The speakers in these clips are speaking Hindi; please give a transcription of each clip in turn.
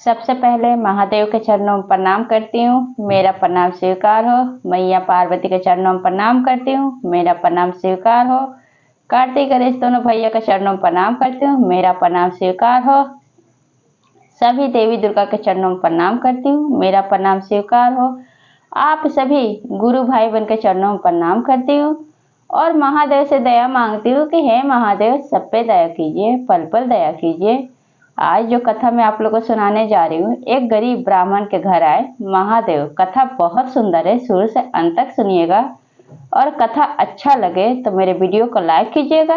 सबसे पहले महादेव के चरणों में प्रणाम करती हूँ, मेरा प्रणाम स्वीकार हो। मैया पार्वती के चरणों में प्रणाम करती हूँ, मेरा प्रणाम स्वीकार हो। कार्तिक गणेश दोनों भैया के चरणों में प्रणाम करती हूँ, मेरा प्रणाम स्वीकार हो। सभी देवी दुर्गा के चरणों में प्रणाम करती हूँ, मेरा प्रणाम स्वीकार हो। आप सभी गुरु भाई बहन के चरणों में प्रणाम करती हूँ और महादेव से दया मांगती हूँ कि हे महादेव सब पे दया कीजिए, पल पल दया कीजिए। आज जो कथा मैं आप लोगों को सुनाने जा रही हूँ, एक गरीब ब्राह्मण के घर आए महादेव। कथा बहुत सुंदर है, शुरू से अंत तक सुनिएगा और कथा अच्छा लगे तो मेरे वीडियो को लाइक कीजिएगा।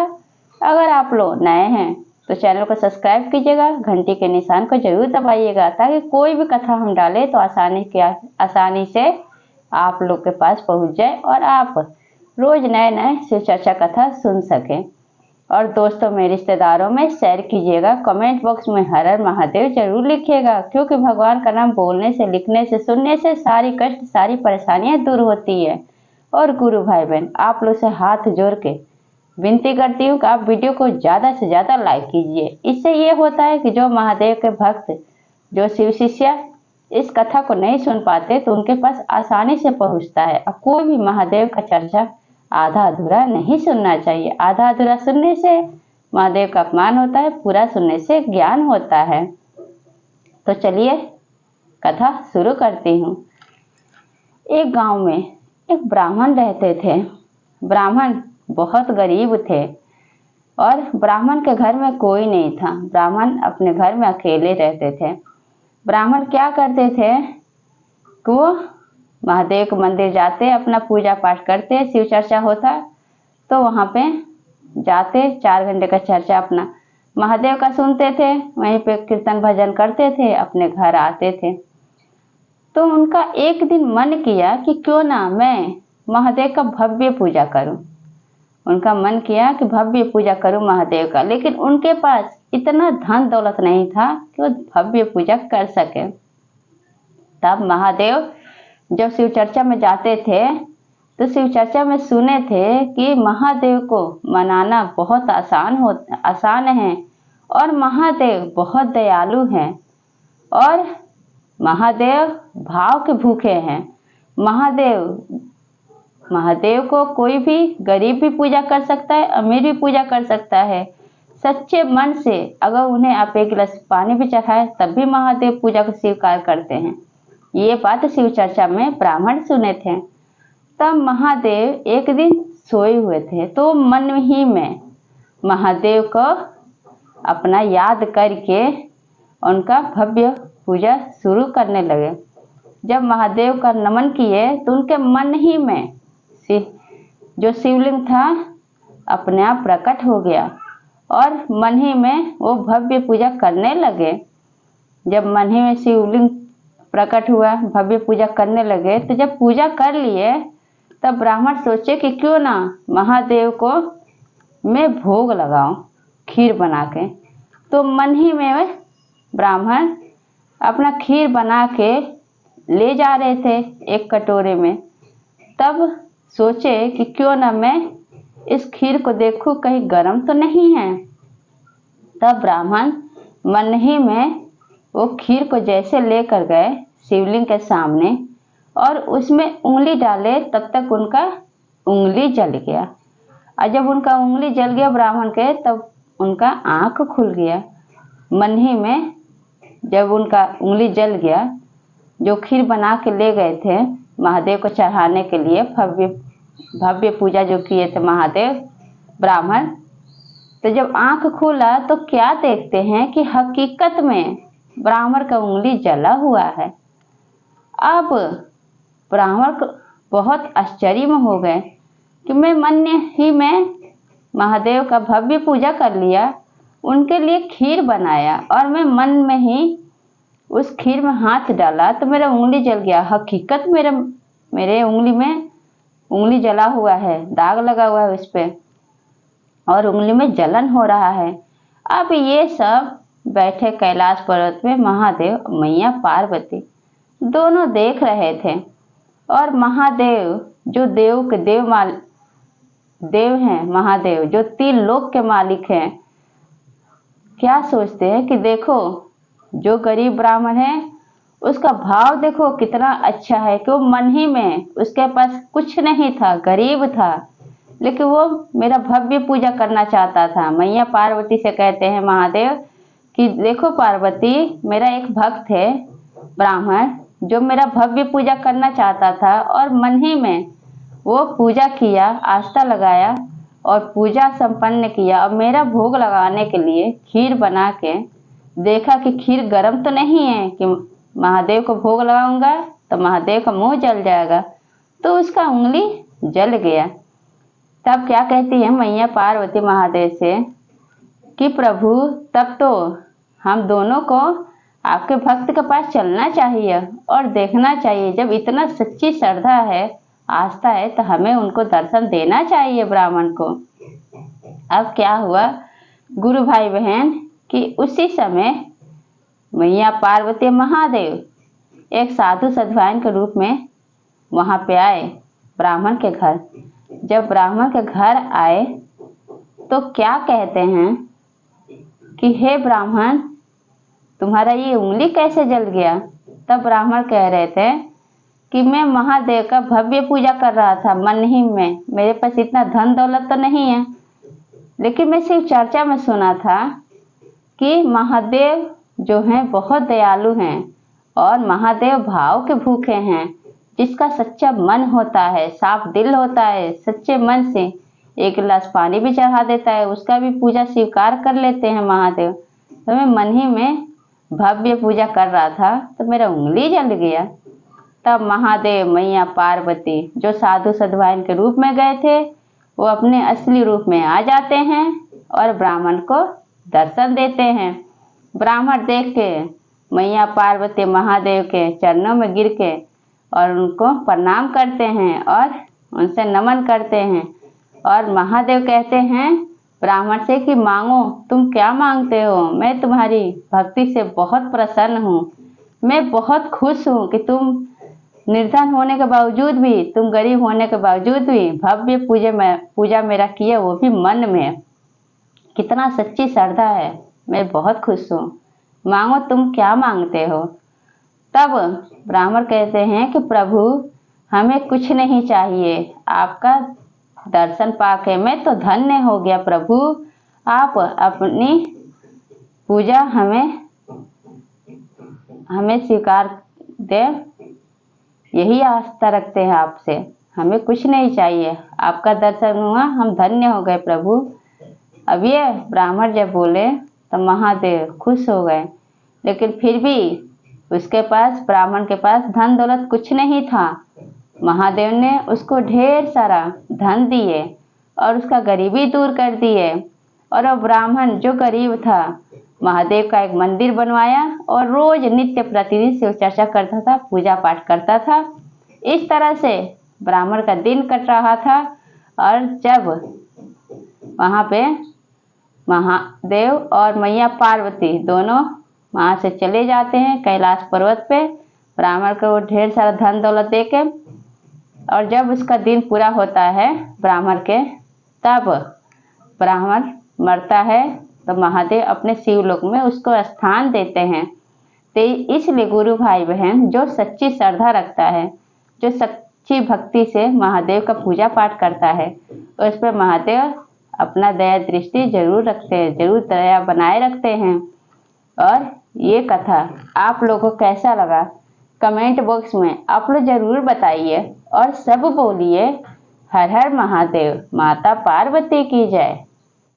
अगर आप लोग नए हैं तो चैनल को सब्सक्राइब कीजिएगा, घंटी के निशान को जरूर दबाइएगा ताकि कोई भी कथा हम डालें तो आसानी से आप लोग के पास पहुंच जाए और आप रोज नए नए शिव चर्चा कथा सुन सकें। और दोस्तों में रिश्तेदारों में शेयर कीजिएगा। कमेंट बॉक्स में हर हर महादेव जरूर लिखिएगा, क्योंकि भगवान का नाम बोलने से, लिखने से, सुनने से सारी कष्ट, सारी परेशानियां दूर होती है। और गुरु भाई बहन आप लोग से हाथ जोड़ के विनती करती हूँ कि आप वीडियो को ज़्यादा से ज़्यादा लाइक कीजिए। इससे ये होता है कि जो महादेव के भक्त, जो शिव शिष्य इस कथा को नहीं सुन पाते तो उनके पास आसानी से पहुँचता है। अब कोई भी महादेव का चर्चा आधा अधूरा नहीं सुनना चाहिए। आधा अधूरा सुनने से महादेव का अपमान होता है, पूरा सुनने से ज्ञान होता है। तो चलिए कथा शुरू करती हूँ। एक गांव में एक ब्राह्मण रहते थे। ब्राह्मण बहुत गरीब थे और ब्राह्मण के घर में कोई नहीं था। ब्राह्मण अपने घर में अकेले रहते थे। ब्राह्मण क्या करते थे कि वो महादेव के मंदिर जाते, अपना पूजा पाठ करते, शिव चर्चा होता तो वहाँ पे जाते, 4 घंटे का चर्चा अपना महादेव का सुनते थे, वहीं पे कीर्तन भजन करते थे, अपने घर आते थे। तो उनका एक दिन मन किया कि क्यों ना मैं महादेव का भव्य पूजा करूं। उनका मन किया कि भव्य पूजा करूं महादेव का, लेकिन उनके पास इतना धन दौलत नहीं था कि वो भव्य पूजा कर सके। तब महादेव जब शिव चर्चा में जाते थे तो शिव चर्चा में सुने थे कि महादेव को मनाना बहुत आसान है और महादेव बहुत दयालु हैं और महादेव भाव के भूखे हैं। महादेव को कोई भी गरीब भी पूजा कर सकता है, अमीर भी पूजा कर सकता है। सच्चे मन से अगर उन्हें आप एक गिलास पानी भी चढ़ाए तब भी महादेव पूजा को स्वीकार करते हैं। ये बात शिव चर्चा में ब्राह्मण सुने थे। तब महादेव एक दिन सोए हुए थे तो मन ही में महादेव को अपना याद करके उनका भव्य पूजा शुरू करने लगे। जब महादेव का नमन किए तो उनके मन ही में जो शिवलिंग था अपने आप प्रकट हो गया और मन ही में वो भव्य पूजा करने लगे। जब मन ही में शिवलिंग प्रकट हुआ, भव्य पूजा करने लगे, तो जब पूजा कर लिए तब ब्राह्मण सोचे कि क्यों ना महादेव को मैं भोग लगाऊं खीर बना के। तो मन ही में ब्राह्मण अपना खीर बना के ले जा रहे थे एक कटोरे में। तब सोचे कि क्यों ना मैं इस खीर को देखूं कहीं गर्म तो नहीं है। तब ब्राह्मण मन ही में वो खीर को जैसे लेकर गए शिवलिंग के सामने और उसमें उंगली डाले, तब तक उनका उंगली जल गया। और जब उनका उंगली जल गया ब्राह्मण के, तब उनका आँख खुल गया। मन ही में जब उनका उंगली जल गया, जो खीर बना के ले गए थे महादेव को चढ़ाने के लिए, भव्य पूजा जो किए थे महादेव ब्राह्मण, तो जब आँख खुला तो क्या देखते हैं कि हकीकत में ब्राह्मण का उंगली जला हुआ है। अब ब्राह्मण को बहुत आश्चर्य में हो गए कि मैं मन ही में महादेव का भव्य पूजा कर लिया, उनके लिए खीर बनाया और मैं मन में ही उस खीर में हाथ डाला तो मेरा उंगली जल गया। हकीकत मेरे उंगली में उंगली जला हुआ है, दाग लगा हुआ है उस पर और उंगली में जलन हो रहा है। अब ये सब बैठे कैलाश पर्वत में महादेव, मैया पार्वती दोनों देख रहे थे। और महादेव जो देव के देव हैं, महादेव जो 3 लोक के मालिक हैं, क्या सोचते हैं कि देखो जो गरीब ब्राह्मण है उसका भाव देखो कितना अच्छा है कि वो मन ही में, उसके पास कुछ नहीं था, गरीब था, लेकिन वो मेरा भव्य पूजा करना चाहता था। मैया पार्वती से कहते हैं महादेव कि देखो पार्वती, मेरा एक भक्त है ब्राह्मण जो मेरा भव्य पूजा करना चाहता था और मन ही में वो पूजा किया, आस्था लगाया और पूजा संपन्न किया। और मेरा भोग लगाने के लिए खीर बना के देखा कि खीर गर्म तो नहीं है कि महादेव को भोग लगाऊंगा तो महादेव का मुंह जल जाएगा, तो उसका उंगली जल गया। तब क्या कहती है मैया पार्वती महादेव से कि प्रभु, तब तो हम दोनों को आपके भक्त के पास चलना चाहिए और देखना चाहिए। जब इतना सच्ची श्रद्धा है, आस्था है, तो हमें उनको दर्शन देना चाहिए ब्राह्मण को। अब क्या हुआ गुरु भाई बहन कि उसी समय मैया पार्वती महादेव एक साधु साध्वायन के रूप में वहाँ पे आए ब्राह्मण के घर। जब ब्राह्मण के घर आए तो क्या कहते हैं कि हे ब्राह्मण, तुम्हारा ये उंगली कैसे जल गया? तब ब्राह्मण कह रहे थे कि मैं महादेव का भव्य पूजा कर रहा था मन ही में, मेरे पास इतना धन दौलत तो नहीं है, लेकिन मैं सिर्फ चर्चा में सुना था कि महादेव जो हैं बहुत दयालु हैं और महादेव भाव के भूखे हैं। जिसका सच्चा मन होता है, साफ दिल होता है, सच्चे मन से एक गिलास पानी भी चढ़ा देता है, उसका भी पूजा स्वीकार कर लेते हैं महादेव। तो मैं मन ही में भव्य पूजा कर रहा था तो मेरा उंगली जल गया। तब महादेव मैया पार्वती जो साधु साध्वायन के रूप में गए थे, वो अपने असली रूप में आ जाते हैं और ब्राह्मण को दर्शन देते हैं। ब्राह्मण देख के मैया पार्वती महादेव के चरणों में गिर के और उनको प्रणाम करते हैं और उनसे नमन करते हैं। और महादेव कहते हैं ब्राह्मण से कि मांगो, तुम क्या मांगते हो? मैं तुम्हारी भक्ति से बहुत प्रसन्न हूँ, मैं बहुत खुश हूँ कि तुम निर्धन होने के बावजूद भी, तुम गरीब होने के बावजूद भी भव्य पूजा मेरा किए, वो भी मन में। कितना सच्ची श्रद्धा है, मैं बहुत खुश हूँ, मांगो तुम क्या मांगते हो? तब ब्राह्मण कहते हैं कि प्रभु, हमें कुछ नहीं चाहिए, आपका दर्शन पाके मैं तो धन्य हो गया प्रभु। आप अपनी पूजा हमें स्वीकार दे, यही आस्था रखते हैं आपसे, हमें कुछ नहीं चाहिए, आपका दर्शन हुआ, हम धन्य हो गए प्रभु। अब ये ब्राह्मण जब बोले तो महादेव खुश हो गए, लेकिन फिर भी उसके पास, ब्राह्मण के पास धन दौलत कुछ नहीं था। महादेव ने उसको ढेर सारा धन दिए और उसका गरीबी दूर कर दिए। और वो ब्राह्मण जो गरीब था, महादेव का एक मंदिर बनवाया और रोज नित्य प्रतिदिन शिव चर्चा करता था, पूजा पाठ करता था। इस तरह से ब्राह्मण का दिन कट रहा था। और जब वहाँ पे महादेव और मैया पार्वती दोनों वहाँ से चले जाते हैं कैलाश पर्वत पे, ब्राह्मण को ढेर सारा धन दौलत देके, और जब उसका दिन पूरा होता है ब्राह्मण के, तब ब्राह्मण मरता है तो महादेव अपने शिवलोक में उसको स्थान देते हैं। तो इसलिए गुरु भाई बहन जो सच्ची श्रद्धा रखता है, जो सच्ची भक्ति से महादेव का पूजा पाठ करता है, उस पर महादेव अपना दया दृष्टि जरूर रखते हैं, जरूर दया बनाए रखते हैं। और ये कथा आप लोगों को कैसा लगा कमेंट बॉक्स में आप लोग जरूर बताइए और सब बोलिए हर हर महादेव, माता पार्वती की जय।